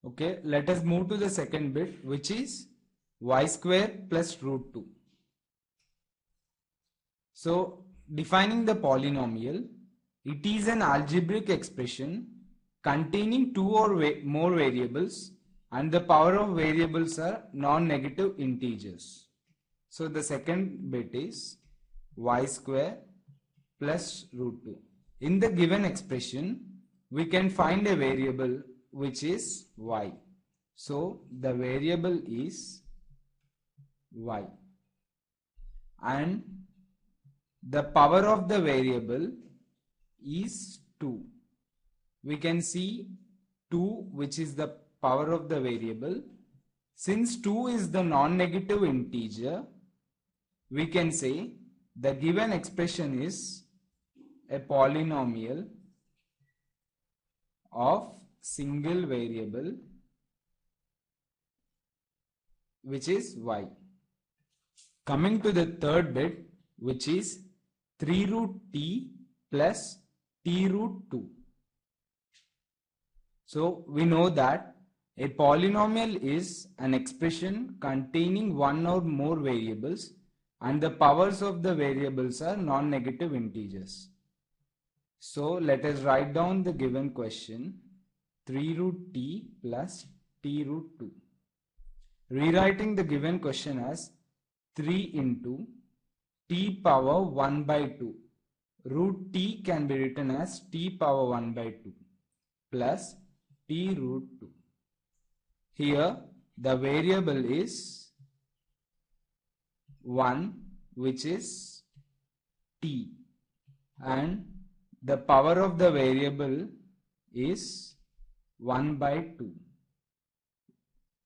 Okay, let us move to the second bit, which is y square plus root 2. So, defining the polynomial, it is an algebraic expression containing two or more variables, and the power of variables are non-negative integers. So, the second bit is y square plus root 2. In the given expression, we can find a variable which is y. So, the variable is y, and the power of the variable is 2. We can see 2, which is the power of the variable. Since 2 is the non-negative integer, we can say the given expression is a polynomial of single variable, which is y. Coming to the third bit, which is 3 root t plus t root 2. So we know that a polynomial is an expression containing one or more variables, and the powers of the variables are non-negative integers. So let us write down the given question, 3 root t plus t root 2. Rewriting the given question as 3 into t power 1 by 2. Root t can be written as t power 1 by 2 plus t root 2. Here the variable is 1, which is t, and the power of the variable is 1 by 2.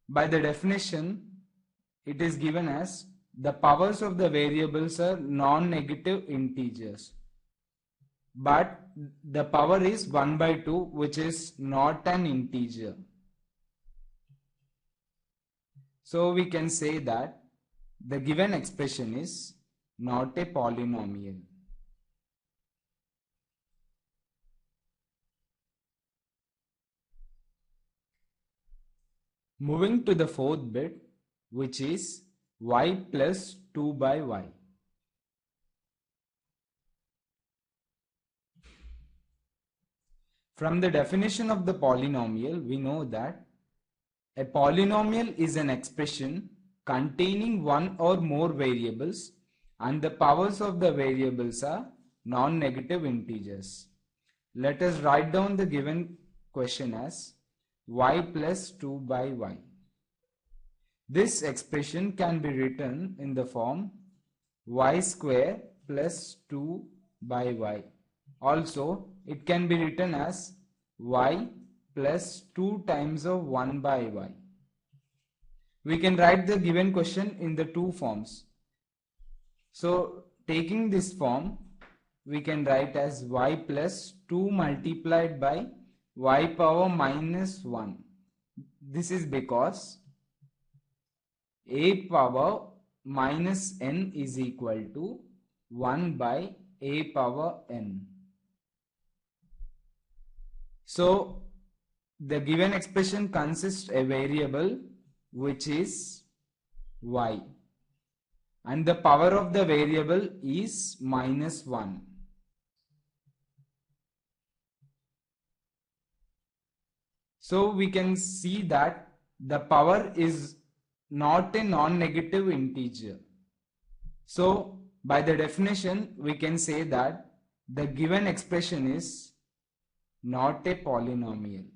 By the definition, it is given as the powers of the variables are non-negative integers, but the power is 1 by 2, which is not an integer. So we can say that the given expression is not a polynomial. Moving to the fourth bit, which is y plus 2 by y. From the definition of the polynomial, we know that a polynomial is an expression containing one or more variables, and the powers of the variables are non-negative integers. Let us write down the given question as y plus 2 by y. This expression can be written in the form y square plus 2 by y. Also, it can be written as y plus 2 times of 1 by y. We can write the given question in the two forms. So, taking this form, we can write as y plus 2 multiplied by y power minus 1. This is because a power minus n is equal to 1 by a power n. So, the given expression consists a variable which is y, and the power of the variable is minus 1. So we can see that the power is not a non-negative integer. So by the definition, we can say that the given expression is not a polynomial.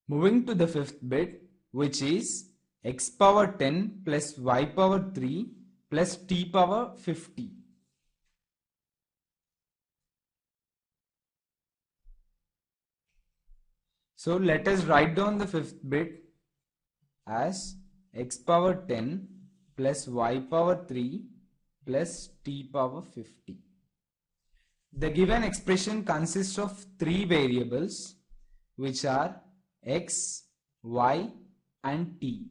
Moving to the fifth bit, which is x power 10 plus y power 3 plus t power 50. So let us write down the fifth bit as x power 10 plus y power 3 plus t power 50. The given expression consists of three variables, which are x, y and t.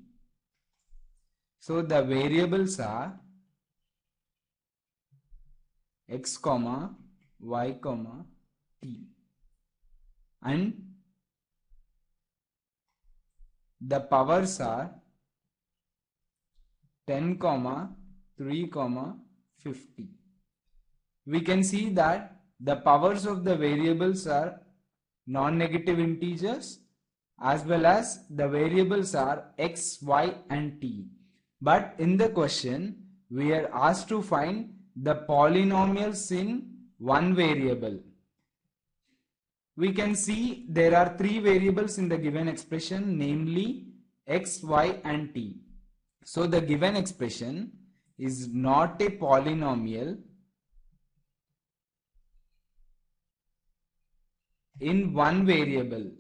So the variables are x comma y comma t, and the powers are 10 comma 3 comma 50. We can see that the powers of the variables are non-negative integers, as well as the variables are x, y and t. But in the question, we are asked to find the polynomials in one variable. We can see there are three variables in the given expression, namely x, y and t. So the given expression is not a polynomial in one variable,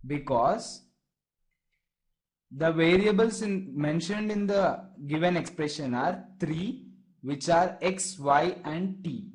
because the variables mentioned in the given expression are three, which are x, y and t.